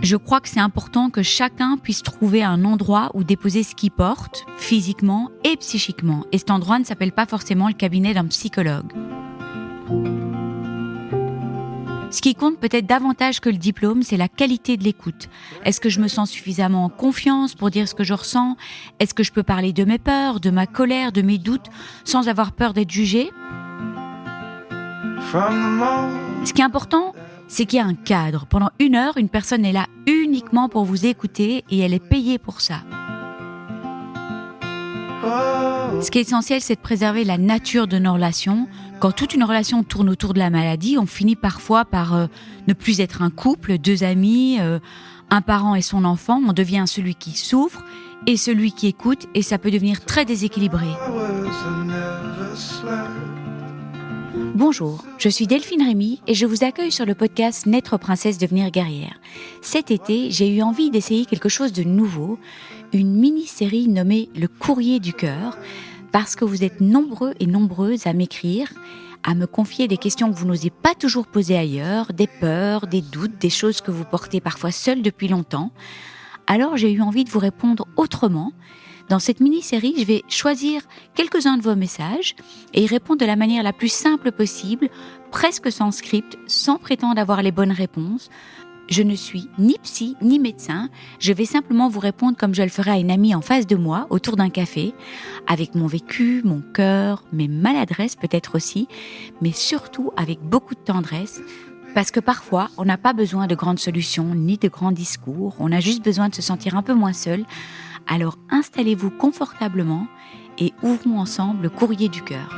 Je crois que c'est important que chacun puisse trouver un endroit où déposer ce qu'il porte, physiquement et psychiquement. Et cet endroit ne s'appelle pas forcément le cabinet d'un psychologue. Ce qui compte peut-être davantage que le diplôme, c'est la qualité de l'écoute. Est-ce que je me sens suffisamment en confiance pour dire ce que je ressens ? Est-ce que je peux parler de mes peurs, de ma colère, de mes doutes, sans avoir peur d'être jugé ? Ce qui est important, c'est qu'il y a un cadre. Pendant 1 heure, une personne est là uniquement pour vous écouter et elle est payée pour ça. Ce qui est essentiel, c'est de préserver la nature de nos relations. Quand toute une relation tourne autour de la maladie, on finit parfois par ne plus être un couple, 2 amis, un parent et son enfant. On devient celui qui souffre et celui qui écoute et ça peut devenir très déséquilibré. Bonjour, je suis Delphine Rémy et je vous accueille sur le podcast Naître princesse, devenir guerrière. Cet été, j'ai eu envie d'essayer quelque chose de nouveau, une mini-série nommée Le Courrier du cœur, parce que vous êtes nombreux et nombreuses à m'écrire, à me confier des questions que vous n'osez pas toujours poser ailleurs, des peurs, des doutes, des choses que vous portez parfois seul depuis longtemps. Alors j'ai eu envie de vous répondre autrement. Dans cette mini-série, je vais choisir quelques-uns de vos messages et y répondre de la manière la plus simple possible, presque sans script, sans prétendre avoir les bonnes réponses. Je ne suis ni psy, ni médecin. Je vais simplement vous répondre comme je le ferais à une amie en face de moi, autour d'un café, avec mon vécu, mon cœur, mes maladresses peut-être aussi, mais surtout avec beaucoup de tendresse. Parce que parfois, on n'a pas besoin de grandes solutions, ni de grands discours. On a juste besoin de se sentir un peu moins seul. Alors installez-vous confortablement et ouvrons ensemble le courrier du cœur.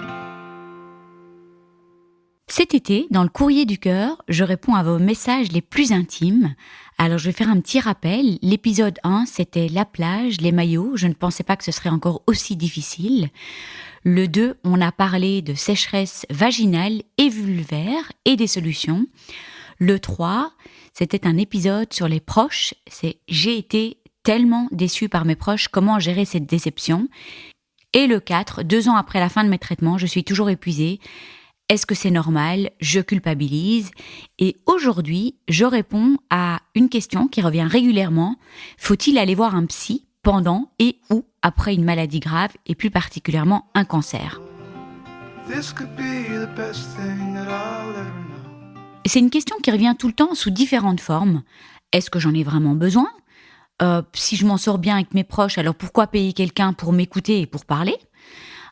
Cet été, dans le courrier du cœur, je réponds à vos messages les plus intimes. Alors je vais faire un petit rappel. L'épisode 1, c'était la plage, les maillots. Je ne pensais pas que ce serait encore aussi difficile. Le 2, on a parlé de sécheresse vaginale et vulvaire et des solutions. Le 3, c'était un épisode sur les proches. C'est « J'ai été tellement déçue par mes proches, comment gérer cette déception ?» Et le 4, 2 ans après la fin de mes traitements, je suis toujours épuisée. Est-ce que c'est normal ? Je culpabilise. Et aujourd'hui, je réponds à une question qui revient régulièrement. Faut-il aller voir un psy pendant et ou après une maladie grave et plus particulièrement un cancer ? C'est une question qui revient tout le temps sous différentes formes. Est-ce que j'en ai vraiment besoin ? Si je m'en sors bien avec mes proches, alors pourquoi payer quelqu'un pour m'écouter et pour parler ?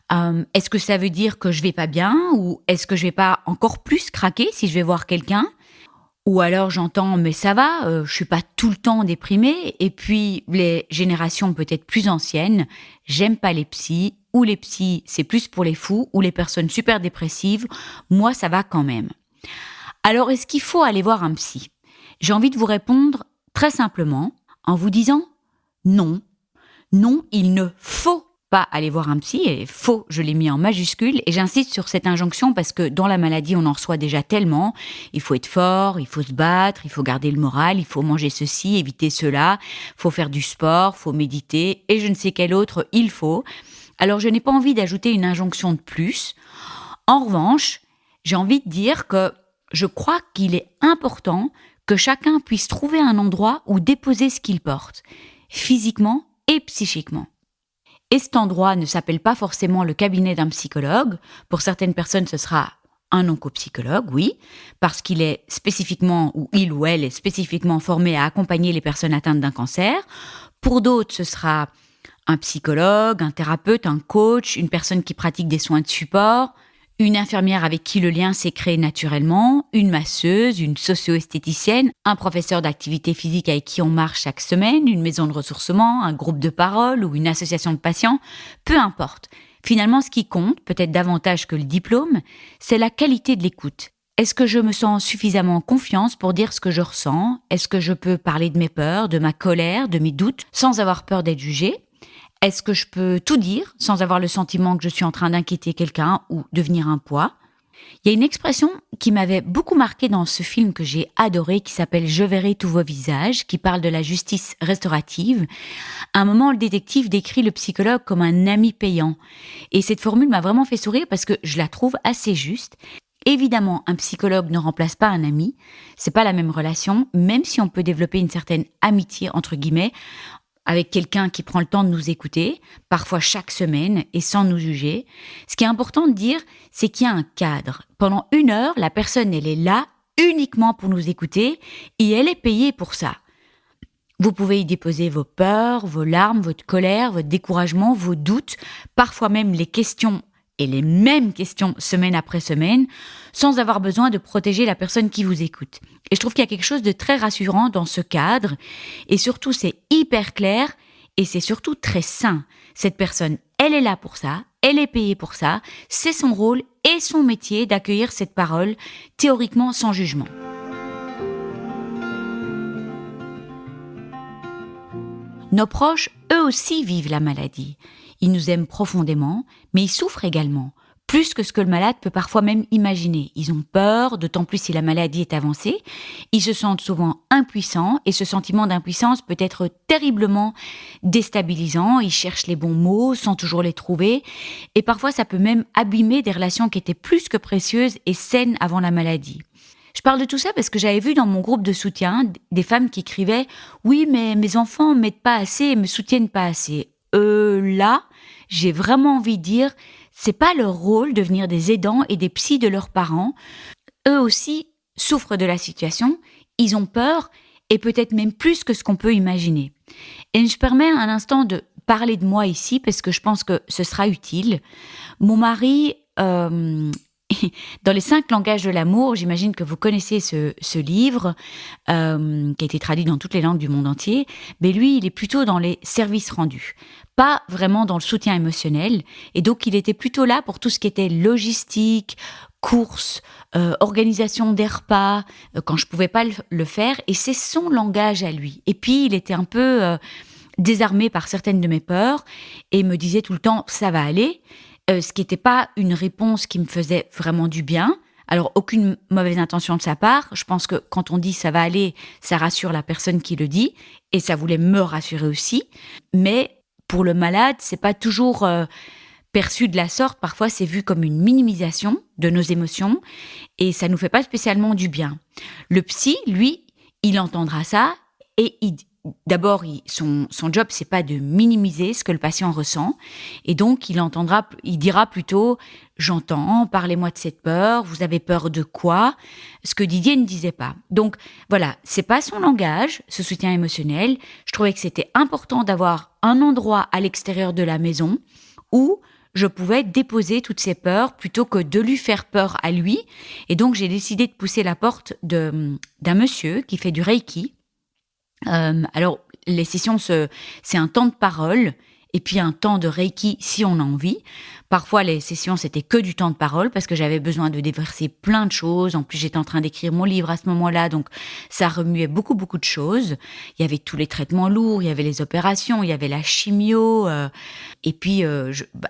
Est-ce que ça veut dire que je vais pas bien ou est-ce que je vais pas encore plus craquer si je vais voir quelqu'un ? Ou alors j'entends mais ça va, je suis pas tout le temps déprimée. Et puis les générations peut-être plus anciennes, j'aime pas les psys ou les psys c'est plus pour les fous ou les personnes super dépressives. Moi ça va quand même. Alors est-ce qu'il faut aller voir un psy ? J'ai envie de vous répondre très simplement en vous disant non. Non, il ne faut pas aller voir un psy, et faux, je l'ai mis en majuscule, et j'insiste sur cette injonction parce que dans la maladie, on en reçoit déjà tellement. Il faut être fort, il faut se battre, il faut garder le moral, il faut manger ceci, éviter cela, il faut faire du sport, il faut méditer, et je ne sais quel autre il faut. Alors je n'ai pas envie d'ajouter une injonction de plus. En revanche, j'ai envie de dire que je crois qu'il est important que chacun puisse trouver un endroit où déposer ce qu'il porte, physiquement et psychiquement. Et cet endroit ne s'appelle pas forcément le cabinet d'un psychologue. Pour certaines personnes, ce sera un oncopsychologue, oui, parce qu'il est spécifiquement, ou il ou elle est spécifiquement formé à accompagner les personnes atteintes d'un cancer. Pour d'autres, ce sera un psychologue, un thérapeute, un coach, une personne qui pratique des soins de support, une infirmière avec qui le lien s'est créé naturellement, une masseuse, une socio-esthéticienne, un professeur d'activité physique avec qui on marche chaque semaine, une maison de ressourcement, un groupe de parole ou une association de patients, peu importe. Finalement, ce qui compte, peut-être davantage que le diplôme, c'est la qualité de l'écoute. Est-ce que je me sens suffisamment en confiance pour dire ce que je ressens ? Est-ce que je peux parler de mes peurs, de ma colère, de mes doutes, sans avoir peur d'être jugée ? Est-ce que je peux tout dire sans avoir le sentiment que je suis en train d'inquiéter quelqu'un ou devenir un poids ? Il y a une expression qui m'avait beaucoup marquée dans ce film que j'ai adoré, qui s'appelle « Je verrai tous vos visages », qui parle de la justice restaurative. À un moment, le détective décrit le psychologue comme un ami payant. Et cette formule m'a vraiment fait sourire parce que je la trouve assez juste. Évidemment, un psychologue ne remplace pas un ami, c'est pas la même relation, même si on peut développer une certaine amitié, entre guillemets, avec quelqu'un qui prend le temps de nous écouter, parfois chaque semaine, et sans nous juger. Ce qui est important de dire, c'est qu'il y a un cadre. Pendant 1 heure, la personne, elle est là uniquement pour nous écouter, et elle est payée pour ça. Vous pouvez y déposer vos peurs, vos larmes, votre colère, votre découragement, vos doutes, parfois même les questions et les mêmes questions semaine après semaine, sans avoir besoin de protéger la personne qui vous écoute. Et je trouve qu'il y a quelque chose de très rassurant dans ce cadre, et surtout c'est hyper clair, et c'est surtout très sain. Cette personne, elle est là pour ça, elle est payée pour ça, c'est son rôle et son métier d'accueillir cette parole, théoriquement sans jugement. Nos proches, eux aussi, vivent la maladie. Ils nous aiment profondément, mais ils souffrent également, plus que ce que le malade peut parfois même imaginer. Ils ont peur, d'autant plus si la maladie est avancée. Ils se sentent souvent impuissants, et ce sentiment d'impuissance peut être terriblement déstabilisant. Ils cherchent les bons mots sans toujours les trouver, et parfois ça peut même abîmer des relations qui étaient plus que précieuses et saines avant la maladie. Je parle de tout ça parce que j'avais vu dans mon groupe de soutien des femmes qui écrivaient « Oui, mais mes enfants ne m'aident pas assez et me soutiennent pas assez. » Là, j'ai vraiment envie de dire, c'est pas leur rôle de devenir des aidants et des psys de leurs parents. Eux aussi souffrent de la situation, ils ont peur et peut-être même plus que ce qu'on peut imaginer. Et je permets un instant de parler de moi ici parce que je pense que ce sera utile. Mon mari... Dans les 5 langages de l'amour, j'imagine que vous connaissez ce livre qui a été traduit dans toutes les langues du monde entier, mais lui, il est plutôt dans les services rendus, pas vraiment dans le soutien émotionnel, et donc il était plutôt là pour tout ce qui était logistique, courses, organisation des repas, quand je pouvais pas le faire, et c'est son langage à lui. Et puis, il était un peu désarmé par certaines de mes peurs, et me disait tout le temps « ça va aller », ce qui n'était pas une réponse qui me faisait vraiment du bien. Alors, aucune mauvaise intention de sa part. Je pense que quand on dit « ça va aller », ça rassure la personne qui le dit, et ça voulait me rassurer aussi. Mais pour le malade, c'est pas toujours perçu de la sorte. Parfois, c'est vu comme une minimisation de nos émotions, et ça nous fait pas spécialement du bien. Le psy, lui, il entendra ça, et d'abord, son job, c'est pas de minimiser ce que le patient ressent, et donc il dira plutôt « j'entends, parlez-moi de cette peur, vous avez peur de quoi ?» Ce que Didier ne disait pas. Donc voilà, c'est pas son langage, ce soutien émotionnel. Je trouvais que c'était important d'avoir un endroit à l'extérieur de la maison où je pouvais déposer toutes ces peurs plutôt que de lui faire peur à lui. Et donc j'ai décidé de pousser la porte d'un monsieur qui fait du Reiki. Alors, les sessions, c'est un temps de parole et puis un temps de Reiki si on a envie. Parfois, les sessions, c'était que du temps de parole parce que j'avais besoin de déverser plein de choses. En plus, j'étais en train d'écrire mon livre à ce moment-là, donc ça remuait beaucoup, beaucoup de choses. Il y avait tous les traitements lourds, il y avait les opérations, il y avait la chimio. Et puis,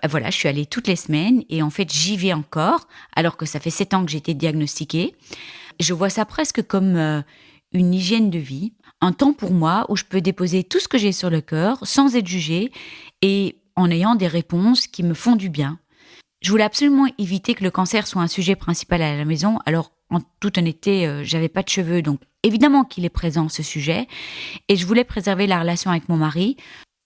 voilà, je suis allée toutes les semaines et en fait, j'y vais encore alors que ça fait 7 ans que j'ai été diagnostiquée. Je vois ça presque comme une hygiène de vie. Un temps pour moi où je peux déposer tout ce que j'ai sur le cœur sans être jugée et en ayant des réponses qui me font du bien. Je voulais absolument éviter que le cancer soit un sujet principal à la maison. Alors, en toute honnêteté, j'avais pas de cheveux, donc évidemment qu'il est présent ce sujet. Et je voulais préserver la relation avec mon mari.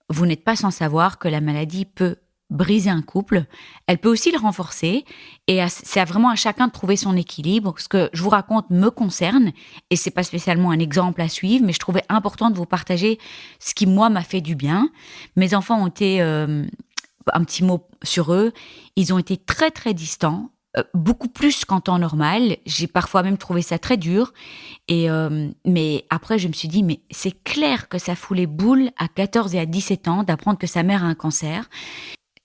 Vous n'êtes pas sans savoir que la maladie peut briser un couple, elle peut aussi le renforcer, et c'est vraiment à chacun de trouver son équilibre. Ce que je vous raconte me concerne, et c'est pas spécialement un exemple à suivre, mais je trouvais important de vous partager ce qui, moi, m'a fait du bien. Mes enfants ont été, un petit mot sur eux, ils ont été très très distants, beaucoup plus qu'en temps normal. J'ai parfois même trouvé ça très dur, mais après je me suis dit, mais c'est clair que ça fout les boules à 14 et à 17 ans d'apprendre que sa mère a un cancer.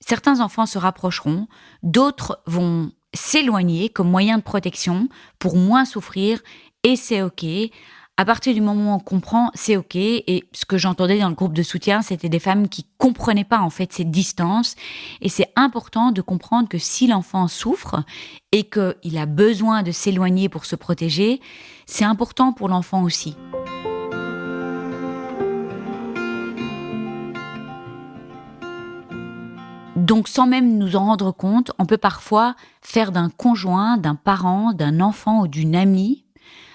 Certains enfants se rapprocheront, d'autres vont s'éloigner comme moyen de protection pour moins souffrir, et c'est OK. À partir du moment où on comprend, c'est OK. Et ce que j'entendais dans le groupe de soutien, c'était des femmes qui comprenaient pas en fait cette distance. Et c'est important de comprendre que si l'enfant souffre et qu'il a besoin de s'éloigner pour se protéger, c'est important pour l'enfant aussi. Donc sans même nous en rendre compte, on peut parfois faire d'un conjoint, d'un parent, d'un enfant ou d'une amie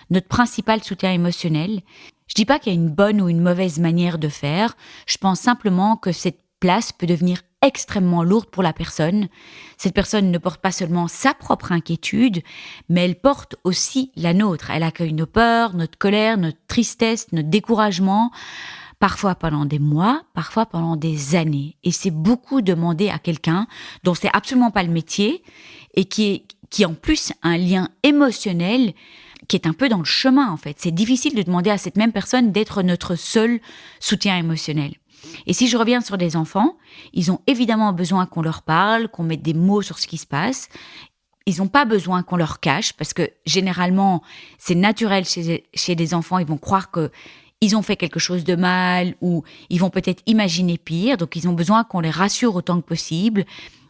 notre principal soutien émotionnel. Je dis pas qu'il y a une bonne ou une mauvaise manière de faire, je pense simplement que cette place peut devenir extrêmement lourde pour la personne. Cette personne ne porte pas seulement sa propre inquiétude, mais elle porte aussi la nôtre. Elle accueille nos peurs, notre colère, notre tristesse, notre découragement, parfois pendant des mois, parfois pendant des années. Et c'est beaucoup demander à quelqu'un dont c'est absolument pas le métier et qui en plus a un lien émotionnel qui est un peu dans le chemin en fait. C'est difficile de demander à cette même personne d'être notre seul soutien émotionnel. Et si je reviens sur des enfants, ils ont évidemment besoin qu'on leur parle, qu'on mette des mots sur ce qui se passe. Ils n'ont pas besoin qu'on leur cache parce que généralement, c'est naturel chez des enfants. Ils vont croire que ils ont fait quelque chose de mal ou ils vont peut-être imaginer pire. Donc, ils ont besoin qu'on les rassure autant que possible.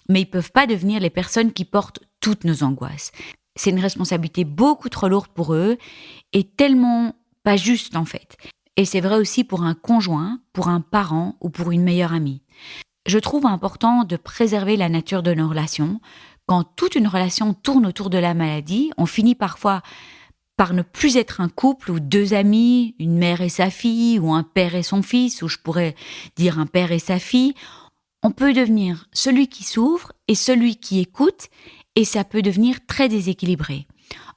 Mais ils ne peuvent pas devenir les personnes qui portent toutes nos angoisses. C'est une responsabilité beaucoup trop lourde pour eux et tellement pas juste en fait. Et c'est vrai aussi pour un conjoint, pour un parent ou pour une meilleure amie. Je trouve important de préserver la nature de nos relations. Quand toute une relation tourne autour de la maladie, on finit parfois par ne plus être un couple ou deux amis, une mère et sa fille ou un père et son fils, ou je pourrais dire un père et sa fille. On peut devenir celui qui souffre et celui qui écoute et ça peut devenir très déséquilibré.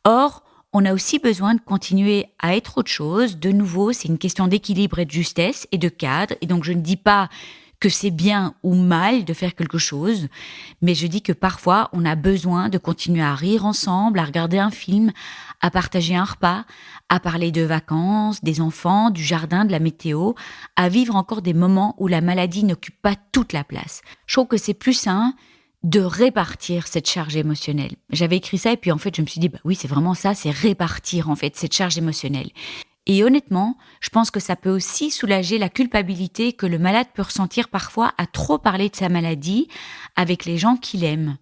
Or, on a aussi besoin de continuer à être autre chose. De nouveau, c'est une question d'équilibre et de justesse et de cadre. Et donc, je ne dis pas que c'est bien ou mal de faire quelque chose, mais je dis que parfois, on a besoin de continuer à rire ensemble, à regarder un film, à partager un repas, à parler de vacances, des enfants, du jardin, de la météo, à vivre encore des moments où la maladie n'occupe pas toute la place. Je trouve que c'est plus sain de répartir cette charge émotionnelle. J'avais écrit ça et puis en fait, je me suis dit, oui, c'est vraiment ça, c'est répartir en fait cette charge émotionnelle. Et honnêtement, je pense que ça peut aussi soulager la culpabilité que le malade peut ressentir parfois à trop parler de sa maladie avec les gens qu'il aime.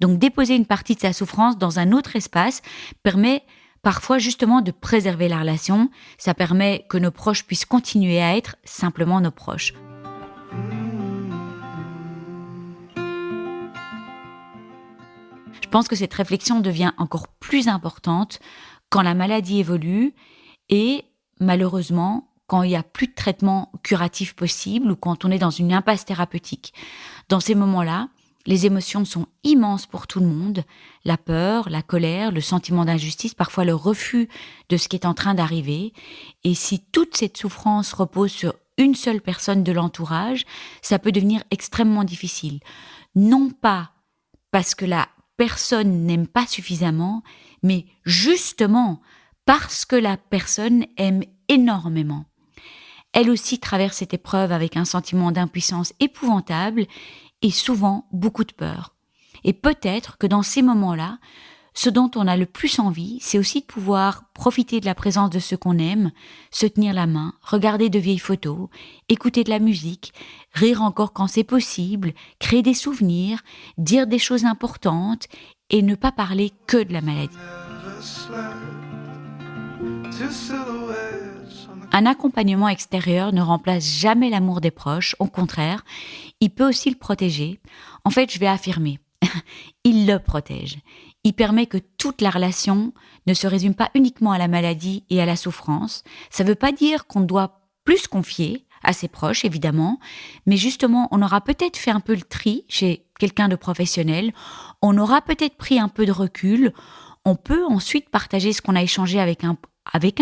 Donc déposer une partie de sa souffrance dans un autre espace permet parfois justement de préserver la relation. Ça permet que nos proches puissent continuer à être simplement nos proches. Je pense que cette réflexion devient encore plus importante quand la maladie évolue et malheureusement quand il n'y a plus de traitement curatif possible ou quand on est dans une impasse thérapeutique. Dans ces moments-là, les émotions sont immenses pour tout le monde. La peur, la colère, le sentiment d'injustice, parfois le refus de ce qui est en train d'arriver. Et si toute cette souffrance repose sur une seule personne de l'entourage, ça peut devenir extrêmement difficile. Non pas parce que la personne n'aime pas suffisamment, mais justement parce que la personne aime énormément. Elle aussi traverse cette épreuve avec un sentiment d'impuissance épouvantable et souvent beaucoup de peur. Et peut-être que dans ces moments-là, ce dont on a le plus envie, c'est aussi de pouvoir profiter de la présence de ceux qu'on aime, se tenir la main, regarder de vieilles photos, écouter de la musique, rire encore quand c'est possible, créer des souvenirs, dire des choses importantes et ne pas parler que de la maladie. Un accompagnement extérieur ne remplace jamais l'amour des proches, au contraire, il peut aussi le protéger. En fait, je vais affirmer, il le protège. Il permet que toute la relation ne se résume pas uniquement à la maladie et à la souffrance. Ça ne veut pas dire qu'on doit plus se confier à ses proches, évidemment, mais justement, on aura peut-être fait un peu le tri chez quelqu'un de professionnel, on aura peut-être pris un peu de recul, on peut ensuite partager ce qu'on a échangé avec un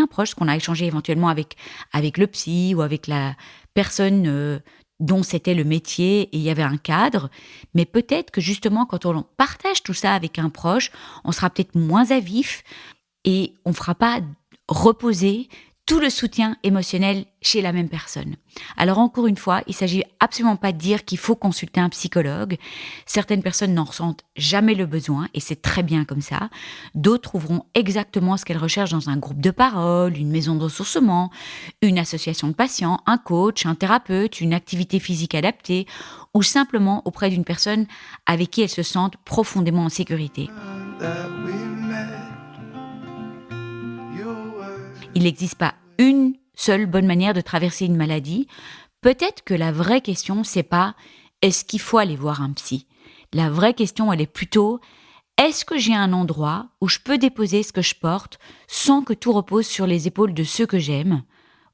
proche, ce qu'on a échangé éventuellement avec le psy ou avec la personne dont c'était le métier et il y avait un cadre, mais peut-être que justement quand on partage tout ça avec un proche, on sera peut-être moins à vif et on ne fera pas reposer tout le soutien émotionnel chez la même personne. Alors encore une fois, il ne s'agit absolument pas de dire qu'il faut consulter un psychologue. Certaines personnes n'en ressentent jamais le besoin et c'est très bien comme ça. D'autres trouveront exactement ce qu'elles recherchent dans un groupe de parole, une maison de ressourcement, une association de patients, un coach, un thérapeute, une activité physique adaptée ou simplement auprès d'une personne avec qui elles se sentent profondément en sécurité. Il n'existe pas une seule bonne manière de traverser une maladie. Peut-être que la vraie question, c'est pas est-ce qu'il faut aller voir un psy? La vraie question, elle est plutôt, est-ce que j'ai un endroit où je peux déposer ce que je porte sans que tout repose sur les épaules de ceux que j'aime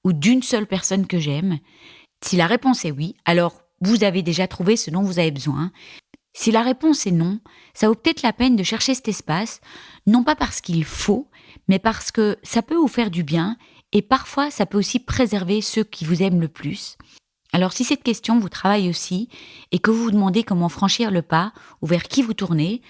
ou d'une seule personne que j'aime? Si la réponse est oui, alors vous avez déjà trouvé ce dont vous avez besoin. Si la réponse est non, ça vaut peut-être la peine de chercher cet espace, non pas parce qu'il faut, mais parce que ça peut vous faire du bien et parfois ça peut aussi préserver ceux qui vous aiment le plus. Alors si cette question vous travaille aussi et que vous vous demandez comment franchir le pas ou vers qui vous tournez,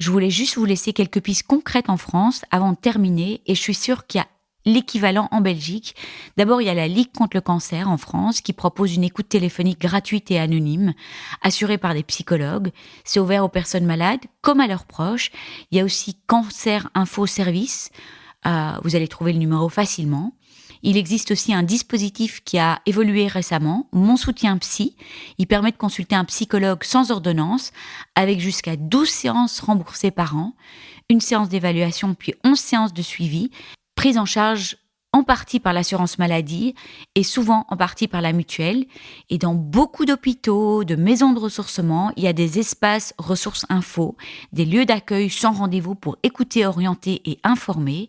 je voulais juste vous laisser quelques pistes concrètes en France avant de terminer et je suis sûre qu'il y a l'équivalent en Belgique. D'abord, il y a la Ligue contre le cancer en France qui propose une écoute téléphonique gratuite et anonyme, assurée par des psychologues. C'est ouvert aux personnes malades comme à leurs proches. Il y a aussi Cancer Info Service. Vous allez trouver le numéro facilement. Il existe aussi un dispositif qui a évolué récemment, Mon soutien psy. Il permet de consulter un psychologue sans ordonnance, avec jusqu'à 12 séances remboursées par an, une séance d'évaluation puis 11 séances de suivi, prise en charge en partie par l'assurance maladie et souvent en partie par la mutuelle. Et dans beaucoup d'hôpitaux, de maisons de ressourcement, il y a des espaces ressources info, des lieux d'accueil sans rendez-vous pour écouter, orienter et informer.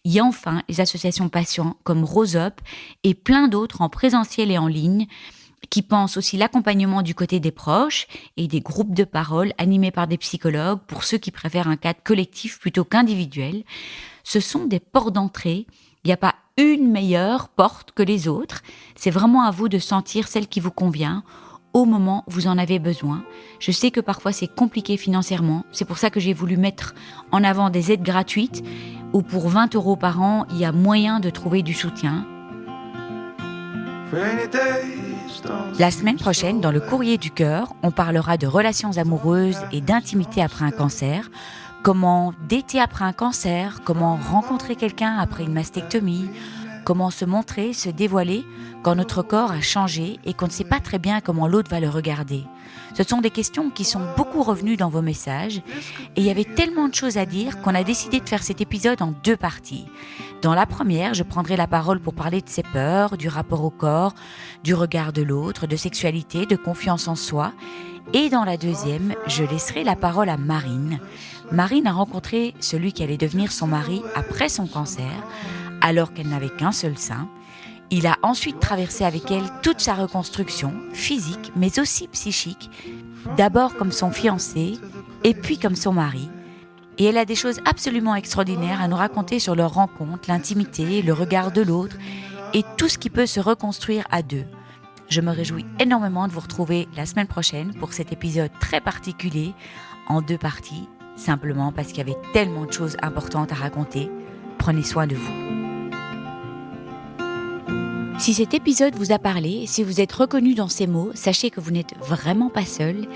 Il y a enfin les associations patients comme Rose Up et plein d'autres en présentiel et en ligne qui pensent aussi l'accompagnement du côté des proches et des groupes de parole animés par des psychologues pour ceux qui préfèrent un cadre collectif plutôt qu'individuel. Ce sont des portes d'entrée. Il n'y a pas une meilleure porte que les autres. C'est vraiment à vous de sentir celle qui vous convient au moment où vous en avez besoin. Je sais que parfois c'est compliqué financièrement. C'est pour ça que j'ai voulu mettre en avant des aides gratuites où pour 20 € par an, il y a moyen de trouver du soutien. La semaine prochaine, dans le Courrier du Cœur, on parlera de relations amoureuses et d'intimité après un cancer. Comment dater après un cancer, comment rencontrer quelqu'un après une mastectomie, comment se montrer, se dévoiler quand notre corps a changé et qu'on ne sait pas très bien comment l'autre va le regarder. Ce sont des questions qui sont beaucoup revenues dans vos messages et il y avait tellement de choses à dire qu'on a décidé de faire cet épisode en 2 parties. Dans la première, je prendrai la parole pour parler de ses peurs, du rapport au corps, du regard de l'autre, de sexualité, de confiance en soi. Et dans la deuxième, je laisserai la parole à Marine. Marine a rencontré celui qui allait devenir son mari après son cancer, alors qu'elle n'avait qu'un seul sein. Il a ensuite traversé avec elle toute sa reconstruction, physique, mais aussi psychique, d'abord comme son fiancé, et puis comme son mari. Et elle a des choses absolument extraordinaires à nous raconter sur leur rencontre, l'intimité, le regard de l'autre, et tout ce qui peut se reconstruire à deux. Je me réjouis énormément de vous retrouver la semaine prochaine pour cet épisode très particulier, en 2 parties, simplement parce qu'il y avait tellement de choses importantes à raconter. Prenez soin de vous. Si cet épisode vous a parlé, si vous êtes reconnu dans ces mots, sachez que vous n'êtes vraiment pas seul.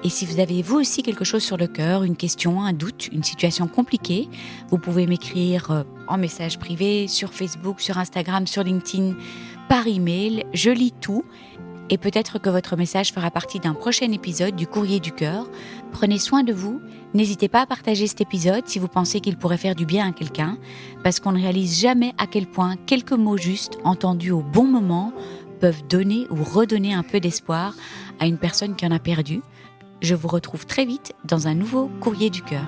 Et si vous avez vous aussi quelque chose sur le cœur, une question, un doute, une situation compliquée, vous pouvez m'écrire en message privé, sur Facebook, sur Instagram, sur LinkedIn, par email. Je lis tout. Et peut-être que votre message fera partie d'un prochain épisode du Courrier du Cœur. Prenez soin de vous. N'hésitez pas à partager cet épisode si vous pensez qu'il pourrait faire du bien à quelqu'un, parce qu'on ne réalise jamais à quel point quelques mots justes, entendus au bon moment, peuvent donner ou redonner un peu d'espoir à une personne qui en a perdu. Je vous retrouve très vite dans un nouveau Courrier du Cœur.